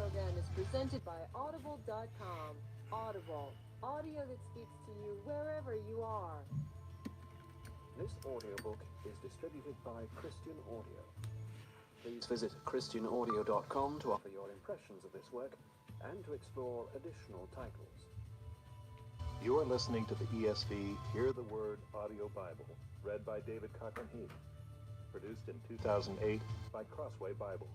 program is presented by Audible.com. Audible, audio that speaks to you wherever you are. This audiobook is distributed by Christian Audio. Please visit christianaudio.com to offer your impressions of this work and to explore additional titles. You are listening to the ESV Hear the Word audio Bible, read by David Cochran Heath, produced in 2008 by Crossway Bibles.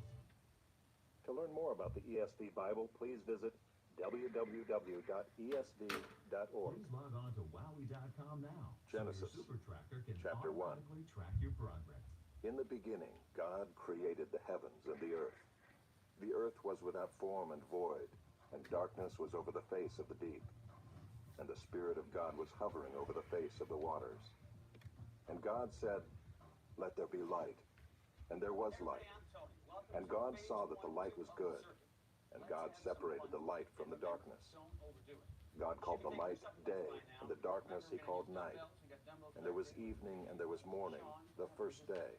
To learn more about the ESV Bible, please visit www.esv.org. Please log on to wowie.com now. Genesis, so your super tracker can chapter 1. automatically track your progress. In the beginning, God created the heavens and the earth. The earth was without form and void, and darkness was over the face of the deep. And the Spirit of God was hovering over the face of the waters. And God said, "Let there be light." And there was light. And God saw that the light was good. And God separated the light from the darkness. God called the light day, and the darkness he called night. And there was evening and there was morning, the first day.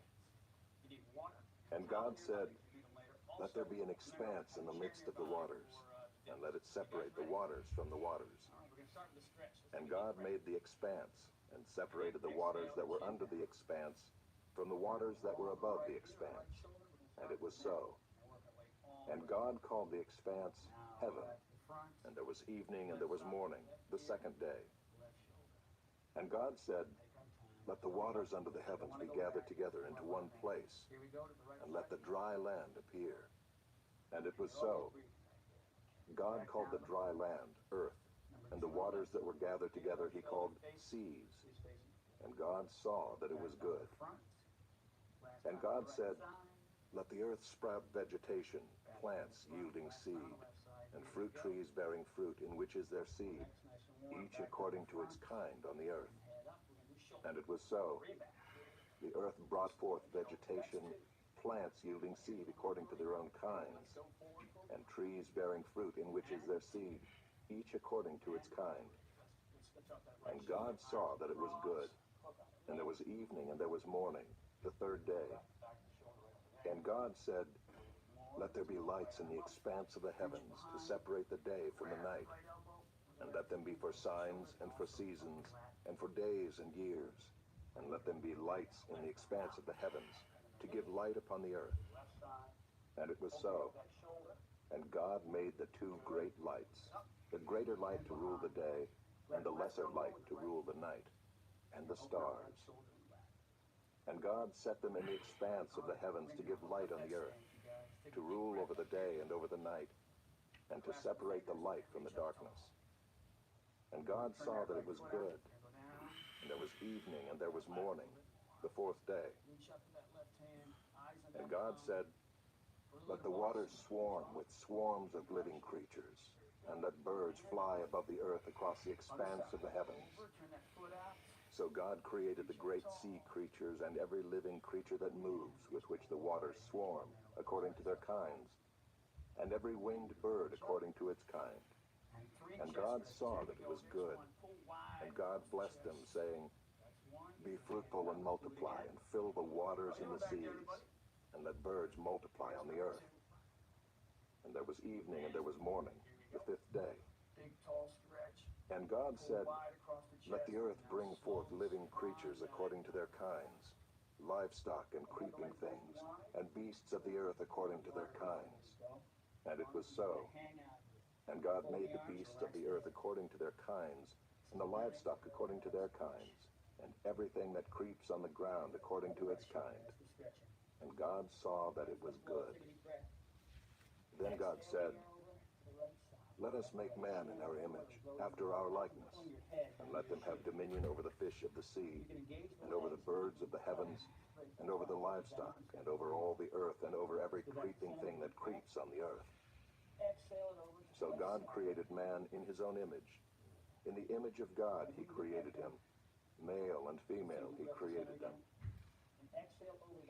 And God said, "Let there be an expanse in the midst of the waters, and let it separate the waters from the waters." And God made the expanse, and separated the waters that were under the expanse from the waters that were above the expanse. And it was so. And God called the expanse heaven. And there was evening and there was morning, the second day. And God said, "Let the waters under the heavens be gathered together into one place, and let the dry land appear." And it was so. God called the dry land earth, and the waters that were gathered together he called seas. And God saw that it was good. And God said, "Let the earth sprout vegetation, plants yielding seed, and fruit trees bearing fruit in which is their seed, each according to its kind on the earth." And it was so. The earth brought forth vegetation, plants yielding seed according to their own kinds, and trees bearing fruit in which is their seed, each according to its kind. And God saw that it was good. And there was evening and there was morning, the third day. And God said, "Let there be lights in the expanse of the heavens to separate the day from the night, and let them be for signs and for seasons and for days and years, and let them be lights in the expanse of the heavens to give light upon the earth." And it was so. And God made the two great lights, the greater light to rule the day, and the lesser light to rule the night, and the stars. And God set them in the expanse of the heavens to give light on the earth, to rule over the day and over the night, and to separate the light from the darkness. And God saw that it was good. And there was evening and there was morning, the fourth day. And God said, "Let the waters swarm with swarms of living creatures, and let birds fly above the earth across the expanse of the heavens." So God created the great sea creatures and every living creature that moves, with which the waters swarm, according to their kinds, and every winged bird according to its kind. And God saw that it was good. And God blessed them, saying, "Be fruitful and multiply, and fill the waters in the seas, and let birds multiply on the earth." And there was evening and there was morning, the fifth day. And God said, "Let the earth bring forth living creatures according to their kinds, livestock and creeping things, and beasts of the earth according to their kinds." And it was so. And God made the beasts of the earth according to their kinds, and the livestock according to their kinds, and everything that creeps on the ground according to its kind. And God saw that it was good. Then God said, "Let us make man in our image, after our likeness, and let them have dominion over the fish of the sea, and over the birds of the heavens, and over the livestock, and over all the earth, and over every creeping thing that creeps on the earth." So God created man in his own image. In the image of God he created him. Male and female he created them.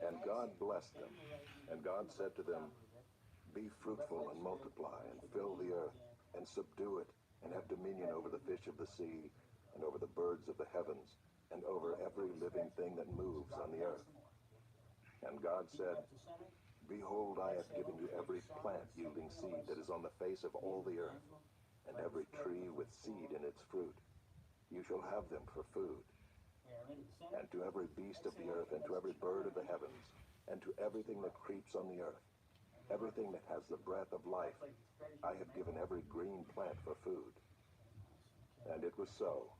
And God blessed them. And God said to them, "Be fruitful and multiply, and fill the earth, and subdue it, and have dominion over the fish of the sea, and over the birds of the heavens, and over every living thing that moves on the earth." And God said, Behold, I have given you every plant yielding seed that is on the face of all the earth, and every tree with seed in its fruit. You shall have them for food. And to every beast of the earth, and to every bird of the heavens, and to everything that creeps on the earth, everything that has the breath of life, I have given every green plant for food. And it was so.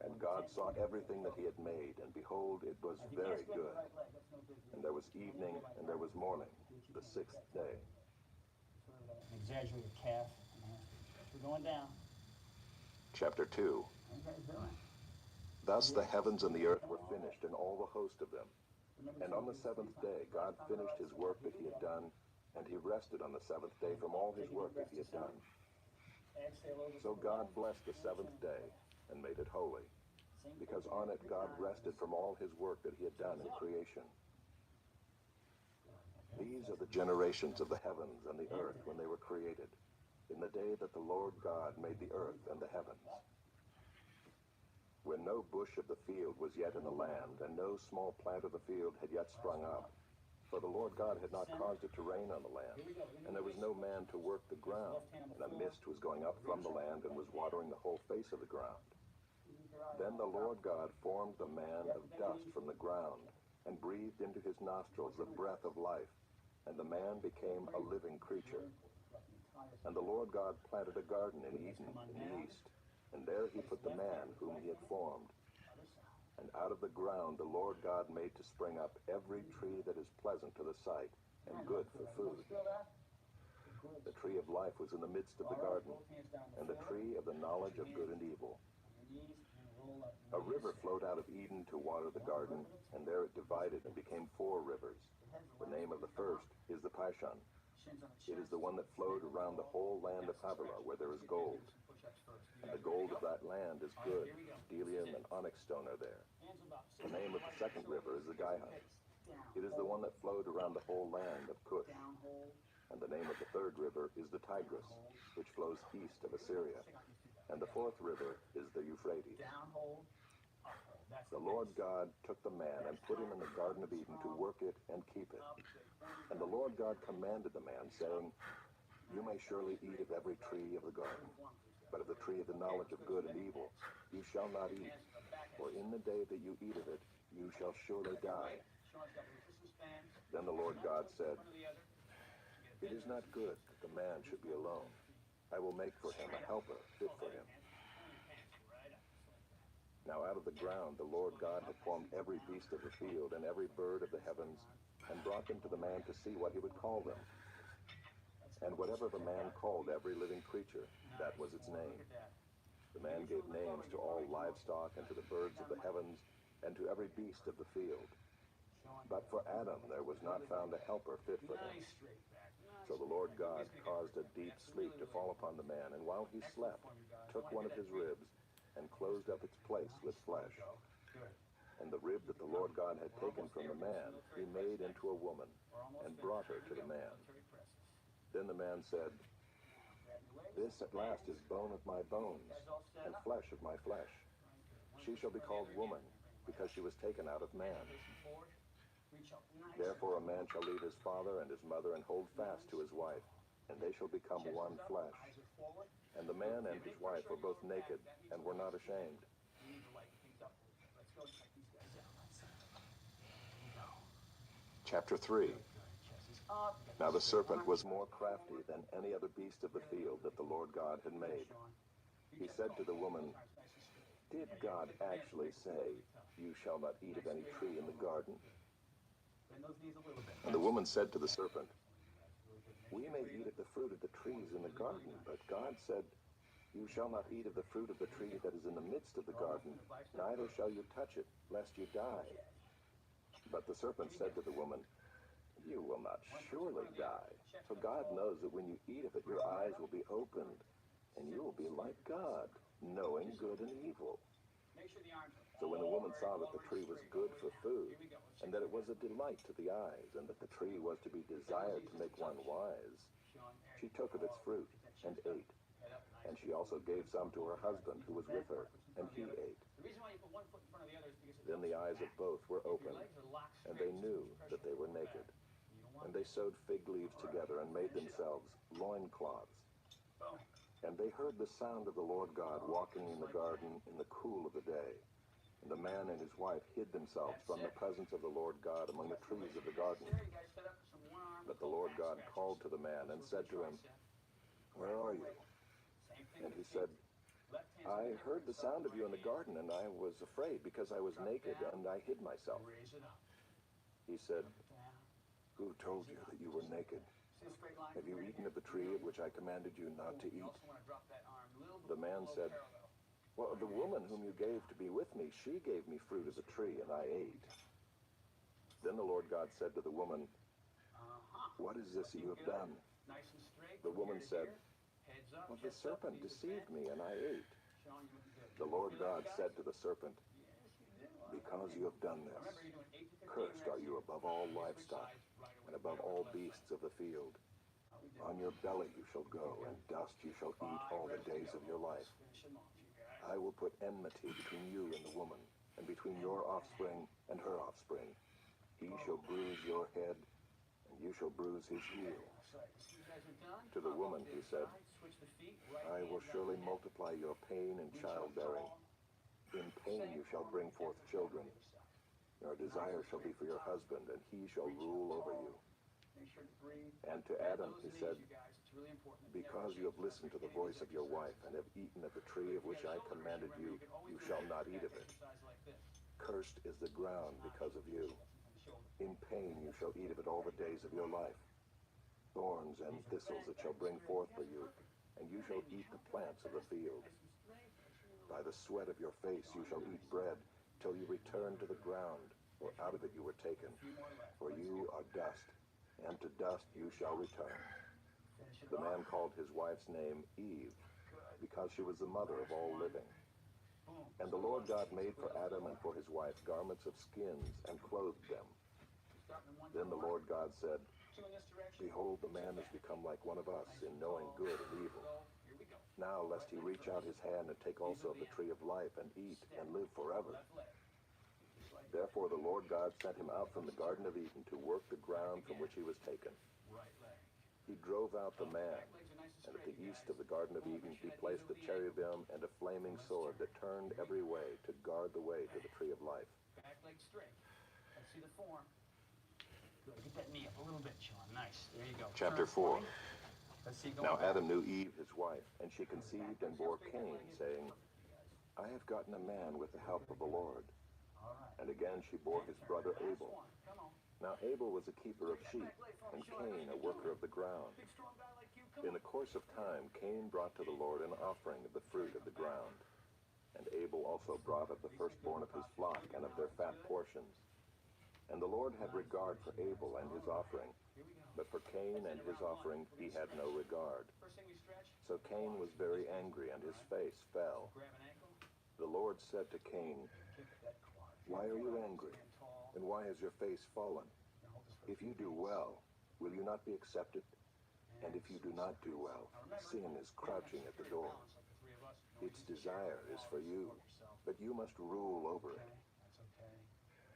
And God saw everything that he had made, and behold, it was very good. And there was evening, and there was morning, the sixth day. Exaggerated calf. We're going down. Chapter 2. How you guys doing? Thus the heavens and the earth were finished, and all the host of them. And on the seventh day God finished his work that he had done, and he rested on the seventh day from all his work that he had done. So God blessed the seventh day, and made it holy, because on it God rested from all his work that he had done in creation. These are the generations of the heavens and the earth when they were created, in the day that the Lord God made the earth and the heavens. When no bush of the field was yet in the land, and no small plant of the field had yet sprung up, for the Lord God had not caused it to rain on the land, and there was no man to work the ground, and a mist was going up from the land and was watering the whole face of the ground. Then the Lord God formed the man of dust from the ground, and breathed into his nostrils the breath of life, and the man became a living creature. And the Lord God planted a garden in Eden in the east, and there he put the man whom he had formed. And out of the ground the Lord God made to spring up every tree that is pleasant to the sight, and good for food. The tree of life was in the midst of the garden, and the tree of the knowledge of good and evil. A river flowed out of Eden to water the garden, and there it divided and became 4 rivers. The name of the first is the Pishon. It is the one that flowed around the whole land of Havilah, where there is gold. And the gold of that land is good. Bdellium and onyx stone are there. The name of the second river is the Gihon. It is the one that flowed around the whole land of Cush. And the name of the third river is the Tigris, which flows east of Assyria. And the fourth river is the Euphrates. The Lord God took the man and put him in the Garden of Eden to work it and keep it. And the Lord God commanded the man, saying, You may surely eat of every tree of the garden, but of the tree of the knowledge of good and evil you shall not eat, for in the day that you eat of it you shall surely die. Then the Lord God said, It is not good that the man should be alone. I will make for him a helper fit for him. Now out of the ground the Lord God had formed every beast of the field and every bird of the heavens, and brought them to the man to see what he would call them. And whatever the man called every living creature, that was its name. The man gave names to all livestock, and to the birds of the heavens, and to every beast of the field. But for Adam there was not found a helper fit for him. So the Lord God caused a deep sleep to fall upon the man, and while he slept, took one of his ribs, and closed up its place with flesh. And the rib that the Lord God had taken from the man, he made into a woman, and brought her to the man. Then the man said, This at last is bone of my bones, and flesh of my flesh. She shall be called woman, because she was taken out of man. Therefore a man shall leave his father and his mother, and hold fast to his wife, and they shall become one flesh. And the man and his wife were both naked, and were not ashamed. Chapter 3. Now the serpent was more crafty than any other beast of the field that the Lord God had made. He said to the woman, Did God actually say, You shall not eat of any tree in the garden? And the woman said to the serpent, We may eat of the fruit of the trees in the garden, but God said, You shall not eat of the fruit of the tree that is in the midst of the garden, neither shall you touch it, lest you die. But the serpent said to the woman, You will not surely die, for God knows that when you eat of it, your eyes will be opened, and you will be like God, knowing good and evil. So when the woman saw that the tree was good for food, and that it was a delight to the eyes, and that the tree was to be desired to make one wise, she took of its fruit and ate. And she also gave some to her husband who was with her, and he ate. Then the eyes of both were opened, and they knew that they were naked. And they sewed fig leaves together and made themselves loincloths. And they heard the sound of the Lord God walking in the garden in the cool of the day. And the man and his wife hid themselves from the presence of the Lord God among the trees of the garden. But the Lord God called to the man and said to him, "Where are you?" And he said, "I heard the sound of you in the garden, and I was afraid because I was naked, and I hid myself." He said, "Who told you that you were naked? Have you eaten of the tree of which I commanded you not to eat?" The man said, "Well, the woman whom you gave to be with me, she gave me fruit of the tree, and I ate." Then the Lord God said to the woman, "What is this you have done?" The woman said, "Well, the serpent deceived me, and I ate." The Lord God said to the serpent, "Because you have done this, cursed are you above all livestock and above all beasts of the field. On your belly you shall go, and dust you shall eat all the days of your life. I will put enmity between you and the woman, and between your offspring and her offspring. He shall bruise your head, and you shall bruise his heel." To the woman he said, "I will surely multiply your pain in childbearing. In pain you shall bring forth children. Your desire shall be for your husband, and he shall rule over you." And to Adam he said, "Because you have listened to the voice of your wife, and have eaten of the tree of which I commanded you, you shall not eat of it. Cursed is the ground because of you. In pain you shall eat of it all the days of your life. Thorns and thistles it shall bring forth for you, and you shall eat the plants of the field. By the sweat of your face you shall eat bread, till you return to the ground, for out of it you were taken. For you are dust, and to dust you shall return." The man called his wife's name Eve, because she was the mother of all living. And the Lord God made for Adam and for his wife garments of skins, and clothed them. Then the Lord God said, "Behold, the man has become like one of us in knowing good and evil. Now lest he reach out his hand and take also of the tree of life and eat and live forever." Therefore the Lord God sent him out from the Garden of Eden to work the ground from which he was taken. He drove out the man, and at the east of the Garden of Eden he placed a cherubim and a flaming sword that turned every way to guard the way to the tree of life. Back leg straight. Let's see the form. Good. Get that knee up a little bit, Sean. Nice. There you go. Chapter Turn for 4. me. Let's see. Go Now back. Adam knew Eve his wife, and she conceived and bore Cain, saying, "I have gotten a man with the help of the Lord." All right. And again she bore his brother Last Abel. one. Come on. Now Abel was a keeper of sheep, and Cain a worker of the ground. Big strong guy like you. Come In the course of time, Cain brought to the Lord an offering of the fruit of the ground. And Abel also brought of the firstborn of his flock and of their fat portions. And the Lord had regard for Abel and his offering, but for Cain and his offering he had no regard. First thing we stretch. So Cain was very angry, and his face fell. Grab an ankle. The Lord said to Cain, Kick that quad. "Why are you angry? Stand tall. And why has your face fallen? Now hold this for If you do well, will you not be accepted? And if you do not do well, sin is crouching at the door. balance like the three of us. Its desire is for you, but you must rule over it." Okay, that's okay.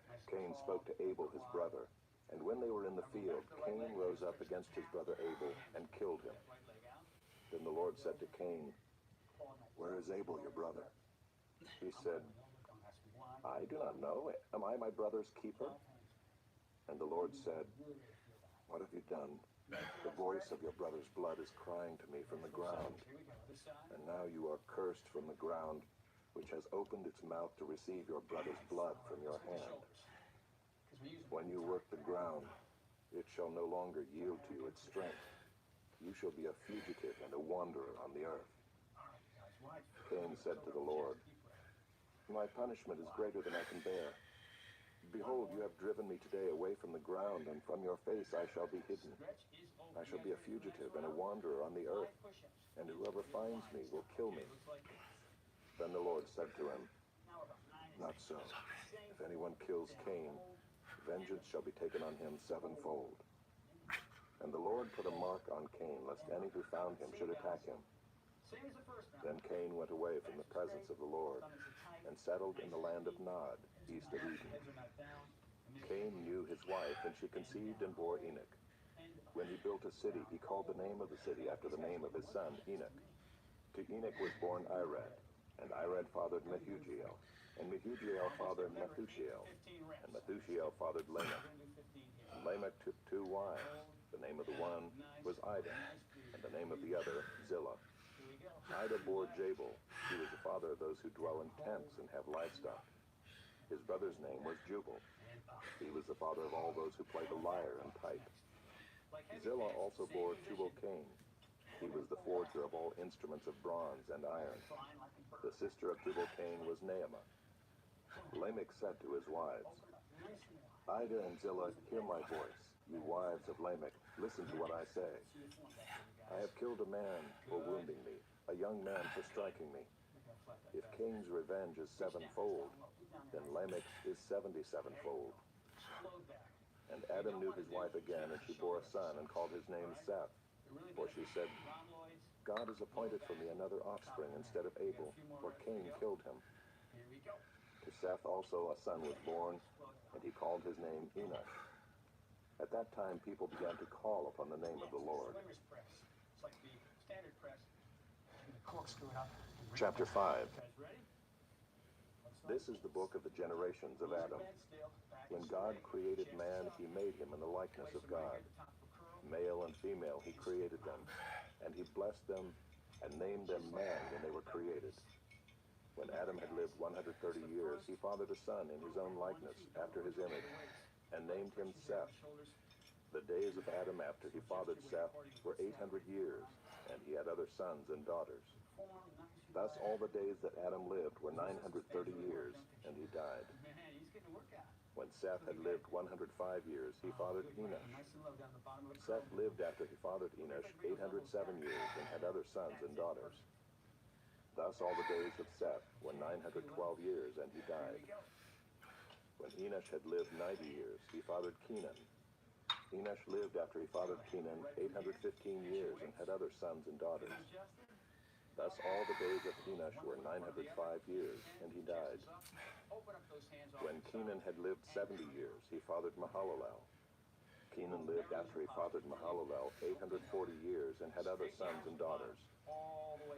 Nice and Cain tall. spoke to Abel his brother, and when they were in the field, Cain rose up against his brother Abel and killed him. Right leg out. Then the Lord said to Cain, "Where is Abel your brother?" He said, Don't ask me why. "I do not know. Am I my brother's keeper?" And the Lord said, "What have you done? The voice of your brother's blood is crying to me from the ground. Here we go. This side. And now you are cursed from the ground, which has opened its mouth to receive your brother's blood from your hand. Because we use When you work the ground, it shall no longer yield to you its strength. You shall be a fugitive and a wanderer on the earth." Cain said to the Lord, "My punishment is greater than I can bear. Behold, you have driven me today away from the ground, and from your face I shall be hidden. I shall be a fugitive and a wanderer on the earth, and whoever finds me will kill me." Then the Lord said to him, "Not so. If anyone kills Cain, vengeance shall be taken on him sevenfold." And the Lord put a mark on Cain, lest any who found him should attack him. Same as the first round. Then Cain went away from the presence of the Lord, and settled in the land of Nod, east of Eden. Heads are not down. Cain knew his wife, and she conceived and bore Enoch. When he built a city, he called the name of the city after the name of his son, Enoch. To Enoch was born Irad, and Irad fathered Mehujael, and Mehujael fathered Methushael, and Methushael fathered Lamech. And Lamech took 2 wives. The name of the one was Ida, and the name of the other Zillah. Ida bore Jabal. He was the father of those who dwell in tents and have livestock. His brother's name was Jubal. He was the father of all those who play the lyre and pipe. Zillah also bore Tubal-Cain. He was the forger of all instruments of bronze and iron. The sister of Tubal-Cain was Naamah. Lamech said to his wives, Ida and Zillah, hear my voice. You wives of Lamech, listen to what I say. I have killed a man for wounding me, a young man for striking me. If Cain's revenge is 7-fold, then Lamech's is 77-fold. And Adam knew his wife again, and she bore a son and called his name Seth. For she said, God has appointed for me another offspring instead of Abel, for Cain killed him. To Seth also a son was born, and he called his name Enoch. At that time people began to call upon the name of the Lord. Chapter 5. This is the book of the generations of Adam. When God created man, he made him in the likeness of God. Male and female he created them, and he blessed them and named them man when they were created. When Adam had lived 130 years, he fathered a son in his own likeness, after his image, and named him Seth. The days of Adam after he fathered Seth were 800 years, and he had other sons and daughters. Thus all the days that Adam lived were 930 years, and he died. When Seth had lived 105 years, he fathered Enosh. Seth lived after he fathered Enosh 807 years and had other sons and daughters. Thus all the days of Seth were 912 years, and he died. When Enosh had lived 90 years, he fathered Kenan. Enosh lived after he fathered Kenan 815 years and had other sons and daughters. Thus all the days of Enosh were 905 years, and he died. When Kenan had lived 70 years, he fathered Mahalalel. Kenan lived after he fathered Mahalalel 840 years and had other sons and daughters.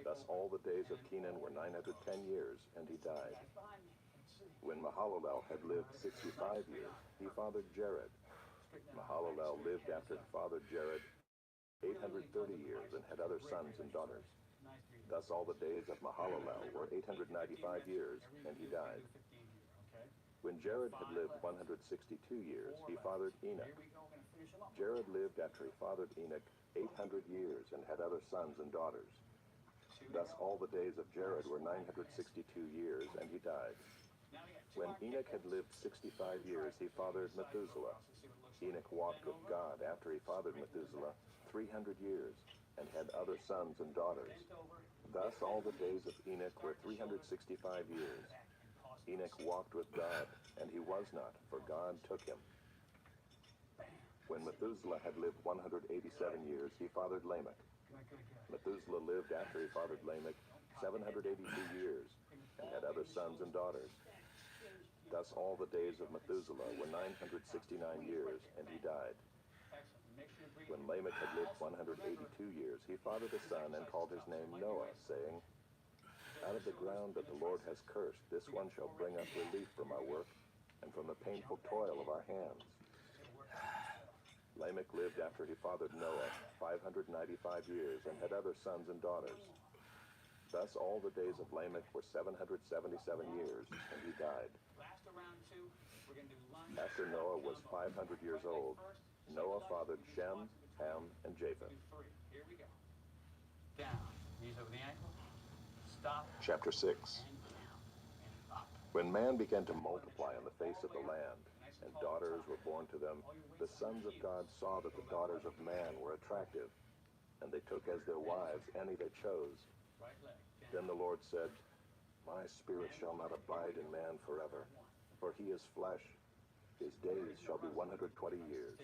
Thus all the days of Kenan were 910 years, and he died. When Mahalalel had lived 65 years, he fathered Jared. Mahalalel lived after he fathered Jared 830 years and had other sons and daughters. Thus all the days of Mahalalel were 895 years, and he died. When Jared had lived 162 years, he fathered Enoch. Jared lived after he fathered Enoch 800 years and had other sons and daughters. Thus all the days of Jared were 962 years, and he died. When Enoch had lived 65 years, he fathered Methuselah. Enoch walked with God after he fathered Methuselah 300 years and had other sons and daughters. Thus all the days of Enoch were 365 years. Enoch walked with God, and he was not, for God took him. When Methuselah had lived 187 years, he fathered Lamech. Methuselah lived after he fathered Lamech 782 years and had other sons and daughters. Thus all the days of Methuselah were 969 years, and he died. When Lamech had lived 182 years, he fathered a son and called his name Noah, saying, Out of the ground that the Lord has cursed, this one shall bring us relief from our work and from the painful toil of our hands. Lamech lived after he fathered Noah 595 years and had other sons and daughters. Thus all the days of Lamech were 777 years, and he died. After Noah was 500 years old, Noah fathered Shem, Ham, and Japheth. Down. Knees over the ankle. Stop. Chapter 6. And up. When man began to multiply on the face of the land, and daughters were born to them, the sons of God saw that the daughters of man were attractive, and they took as their wives any they chose. Right leg. Then the Lord said, My spirit shall not abide in man forever, for he is flesh. His days shall be 120 years.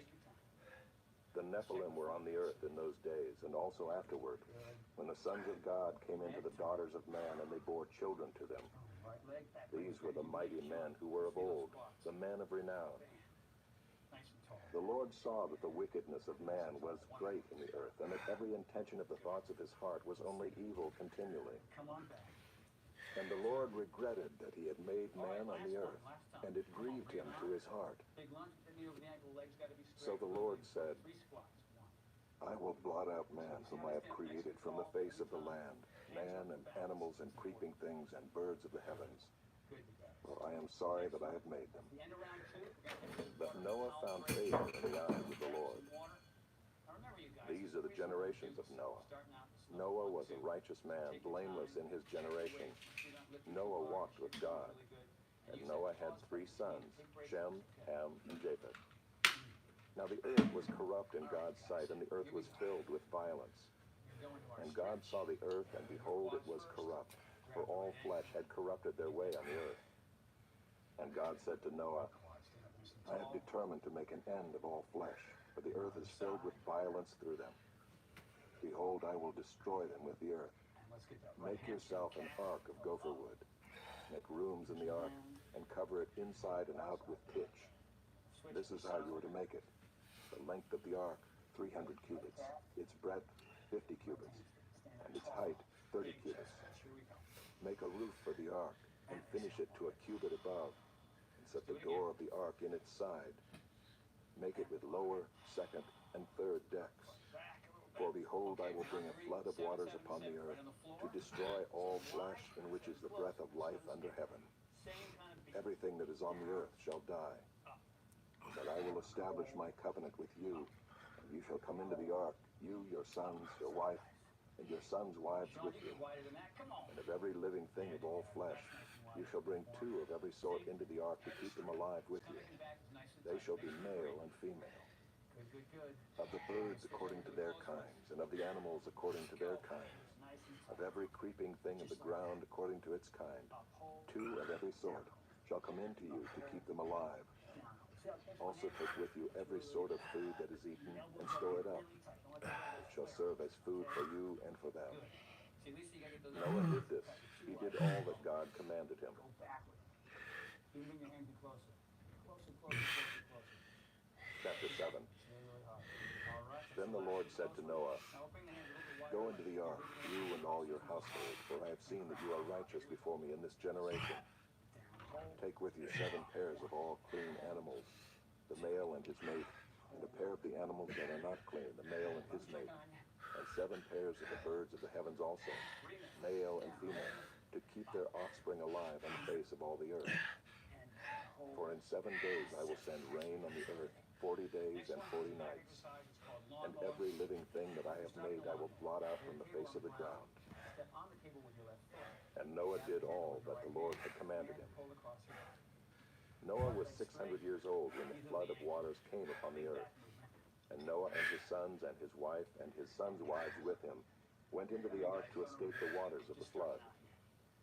The Nephilim were on the earth in those days, and also afterward, when the sons of God came into the daughters of man, and they bore children to them. These were the mighty men who were of old, the men of renown. nice and tall. The Lord saw that the wickedness of man was great in the earth, and that every intention of the thoughts of his heart was only evil continually. Come on back. And the Lord regretted that he had made man on the earth, and it grieved him to his heart. Big lunge, the knee over the ankle, legs got to be So straight. the Lord said, 3 squats. 1. I will blot out man whom I have created from the face of the land, man and animals and creeping things and birds of the heavens. Good, you got it. For I am sorry that I have made them. The end of round 2, we're going to take But Noah found favor in the eyes of the Lord. water. Now remember, you guys, These are the generations of Noah. starting out the slow. Noah was a righteous man, blameless in his generation. Noah walked with God. And Noah had 3 sons, Shem, Ham, and Japheth. Now the earth was corrupt in God's sight, and the earth was filled with violence. And God saw the earth, and behold, it was corrupt, for all flesh had corrupted their way on the earth. And God said to Noah, I have determined to make an end of all flesh, for the earth is filled with violence through them. Behold, I will destroy them with the earth. Make yourself an ark of gopher wood. Make rooms in the ark, and cover it inside and out with pitch. This is how you are to make it. The length of the ark, 300 cubits. Its breadth, 50 cubits. And its height, 30 cubits. Make a roof for the ark, and finish it to a cubit above, and set the door of the ark in its side. Make it with lower, second, and third decks. For behold, I will bring a flood of waters upon the earth, to destroy all flesh, in which is the breath of life under heaven. Everything that is on the earth shall die. But I will establish my covenant with you, and you shall come into the ark, you, your sons, your wife, and your sons' wives with you. And of every living thing of all flesh, you shall bring 2 of every sort into the ark to keep them alive with you. They shall be male and female. Of the birds according to their kinds, and of the animals according to their kinds. Of every creeping thing of the ground according to its kind. 2 of every sort shall come into you to keep them alive. Also take with you every sort of food that is eaten, and store it up. It shall serve as food for you and for them. Noah did this. He did all that God commanded him. Chapter 7. Then the Lord said to Noah, Go into the ark, you and all your household, for I have seen that you are righteous before me in this generation. Take with you 7 pairs of all clean animals, the male and his mate, and a pair of the animals that are not clean, the male and his mate, and 7 pairs of the birds of the heavens also, male and female, to keep their offspring alive on the face of all the earth. For in 7 days I will send rain on the earth, 40 days and 40 nights. And every living thing that I have made I will blot out from the face of the ground. And Noah did all that the Lord had commanded him. Noah was 600 years old when the flood of waters came upon the earth. And Noah and his sons and his wife and his sons' wives with him went into the ark to escape the waters of the flood.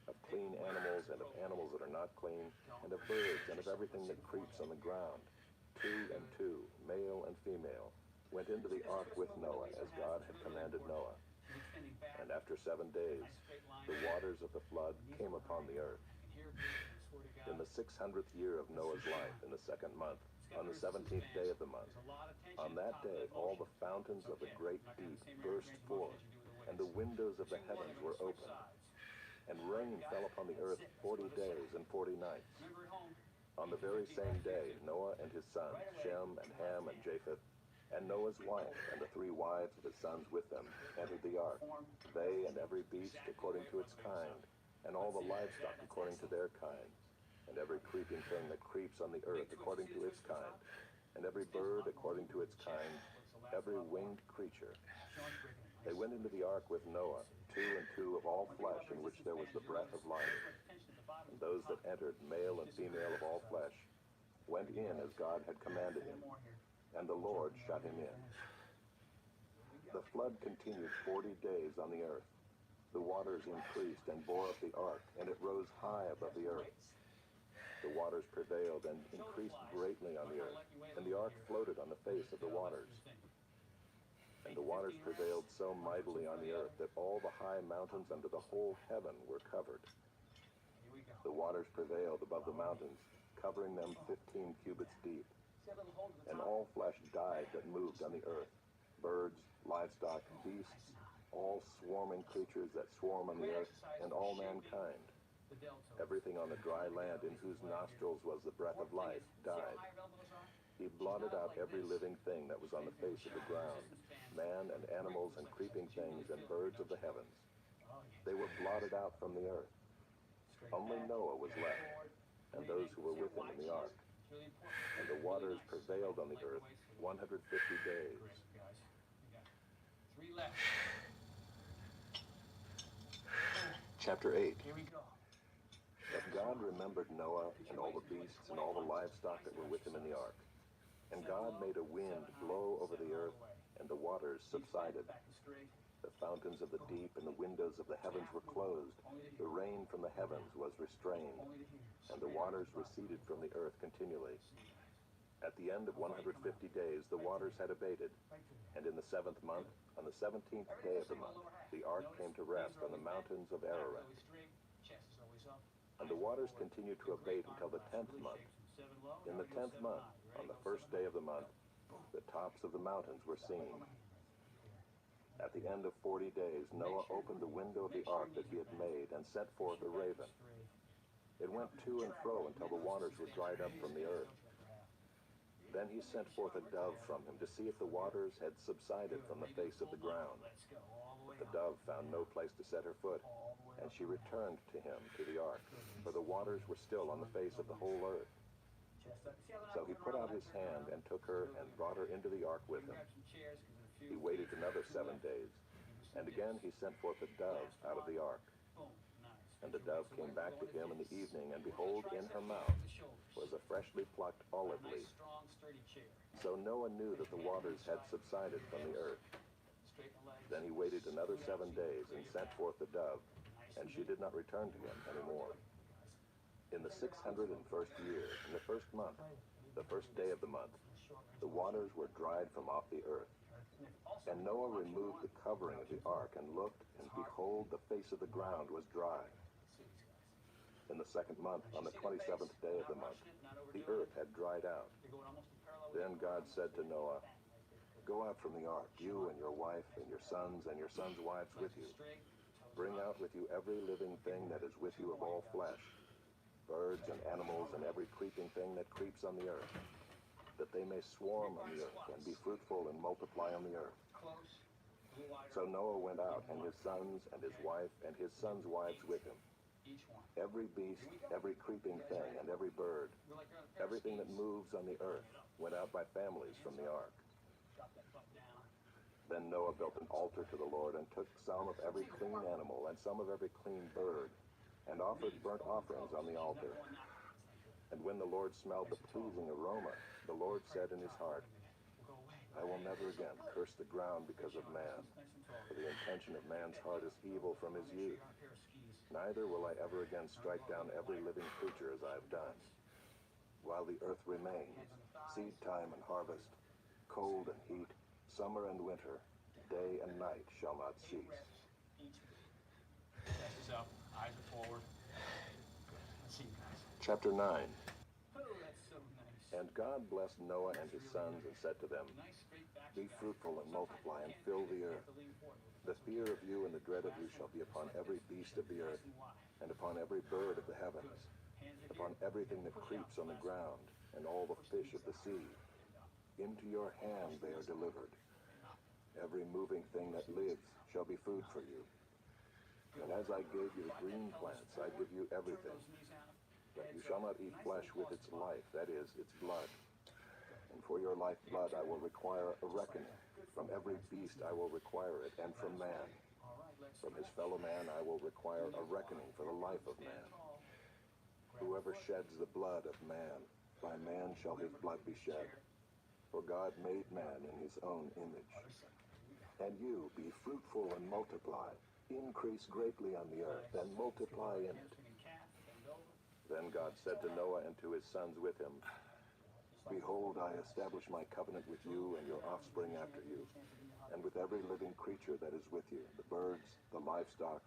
Of clean animals and of animals that are not clean, and of birds and of everything that creeps on the ground. 2 and 2, male and female, went into the ark with Noah as God had commanded Noah. And after 7 days, the waters of the flood came upon the earth. In the 600th year of Noah's life, in the 2nd month, on the 17th day of the month, on that day all the fountains of the great deep burst forth, and the windows of the heavens were opened. And rain fell upon the earth 40 days and 40 nights. On the very same day, Noah and his sons, Shem and Ham and Japheth, and Noah's wife and the 3 wives of his sons with them entered the ark, they and every beast according to its kind, and all the livestock according to their kinds, and every creeping thing that creeps on the earth according to its kind, and every bird according to its kind, every winged creature. They went into the ark with Noah, 2 and 2 of all flesh in which there was the breath of life. And those that entered, male and female of all flesh, went in as God had commanded him. And the Lord shut him in. The flood continued 40 days on the earth. The waters increased and bore up the ark, and it rose high above the earth. The waters prevailed and increased greatly on the earth, and the ark floated on the face of the waters. And the waters prevailed so mightily on the earth that all the high mountains under the whole heaven were covered. The waters prevailed above the mountains, covering them 15 cubits deep, See that little hole at the And top? all flesh died that moved on the earth, birds, livestock, beasts, all swarming creatures that swarm on the earth, and all mankind. The deltoids. Everything on the dry land in whose nostrils was the breath of life died. He blotted out every living thing that was on the face of the ground, man and animals and creeping things and birds of the heavens. They were blotted out from the earth. Only Noah was left, and those who were with him in the ark. And the waters prevailed on the earth 150 days. Three left. Chapter 8. Here we go. But God remembered Noah and all the beasts and all the livestock that were with him in the ark. And God made a wind blow over the earth, and the waters subsided. The fountains of the deep and the windows of the heavens were closed. The rain from the heavens was restrained, and the waters receded from the earth continually. At the end of 150 days, the waters had abated, and in the 7th month, on the 17th day of the month, the ark came to rest on the mountains of Ararat. And the waters continued to abate until the 10th month. In the 10th month, on the 1st day of the month, the tops of the mountains were seen. At the end of 40 days, Noah opened the window of the ark that he had made and sent forth a raven. It went to and fro until the waters were dried up from the earth. Then he sent forth a dove from him to see if the waters had subsided from the face of the ground. But the dove found no place to set her foot, and she returned to him to the ark, for the waters were still on the face of the whole earth. So he put out his hand and took her and brought her into the ark with him. He waited another 7 days, and again he sent forth a dove out of the ark. And the dove came back to him in the evening, and behold, in her mouth was a freshly plucked olive leaf. So Noah knew that the waters had subsided from the earth. Then he waited another 7 days and sent forth the dove, and she did not return to him anymore. In the 601st year, in the 1st month, the 1st day of the month, the waters were dried from off the earth. And Noah removed the covering of the ark and looked, and behold, the face of the ground was dry. In the 2nd month, on the 27th day of the month, the earth had dried out. Then God said to Noah, "Go out from the ark, you and your wife and your sons wives with you. Bring out with you every living thing that is with you of all flesh, birds and animals and every creeping thing that creeps on the earth, that they may swarm on the earth and be fruitful and multiply on the earth." So Noah went out, and his sons and his wife and his sons' wives with him. Every beast, every creeping thing, and every bird, everything that moves on the earth, went out by families from the ark. Then Noah built an altar to the Lord, and took some of every clean animal and some of every clean bird, and offered burnt offerings on the altar. And when the Lord smelled the pleasing aroma, the Lord said in his heart, "I will never again curse the ground because of man, for the intention of man's heart is evil from his youth. Neither will I ever again strike down every living creature as I have done. While the earth remains, seed time and harvest, cold and heat, summer and winter, day and night shall not cease." Chest is up, eyes are forward. Let's see, guys. Chapter 9. Oh, that's so nice. And God blessed Noah and his sons and said to them, Nice straight back. "Be fruitful and multiply and fill the earth. The fear of you and the dread of you shall be upon every beast of the earth, and upon every bird of the heavens, upon everything that creeps on the ground, and all the fish of the sea. Into your hand they are delivered. Every moving thing that lives shall be food for you. And as I gave you the green plants, I give you everything. But you shall not eat flesh with its life, that is, its blood. And for your lifeblood I will require a reckoning. From every beast I will require it, and from man. From his fellow man I will require a reckoning for the life of man. Whoever sheds the blood of man, by man shall his blood be shed. For God made man in his own image. And you, be fruitful and multiply. Increase greatly on the earth, and multiply in it." Then God said to Noah and to his sons with him, "Behold, I establish my covenant with you and your offspring after you, and with every living creature that is with you, the birds, the livestock,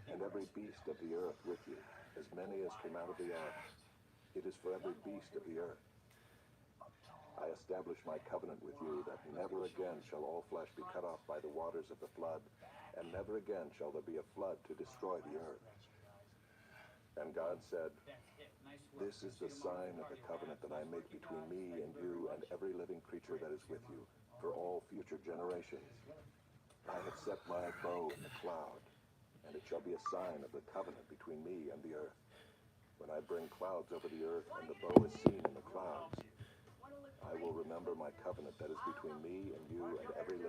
and every beast of the earth with you, as many as come out of the ark. It is for every beast of the earth. I I establish my covenant with you that never again shall all flesh be cut off by the waters of the flood, and never again shall there be a flood to destroy the earth. And God said, this is the sign of the covenant that I make between me and you and every living creature that is with you for all future generations. I have set my bow in the cloud, and it shall be a sign of the covenant between me and the earth. When I bring clouds over the earth and the bow is seen in the clouds, I will remember my covenant that is between me and you and every living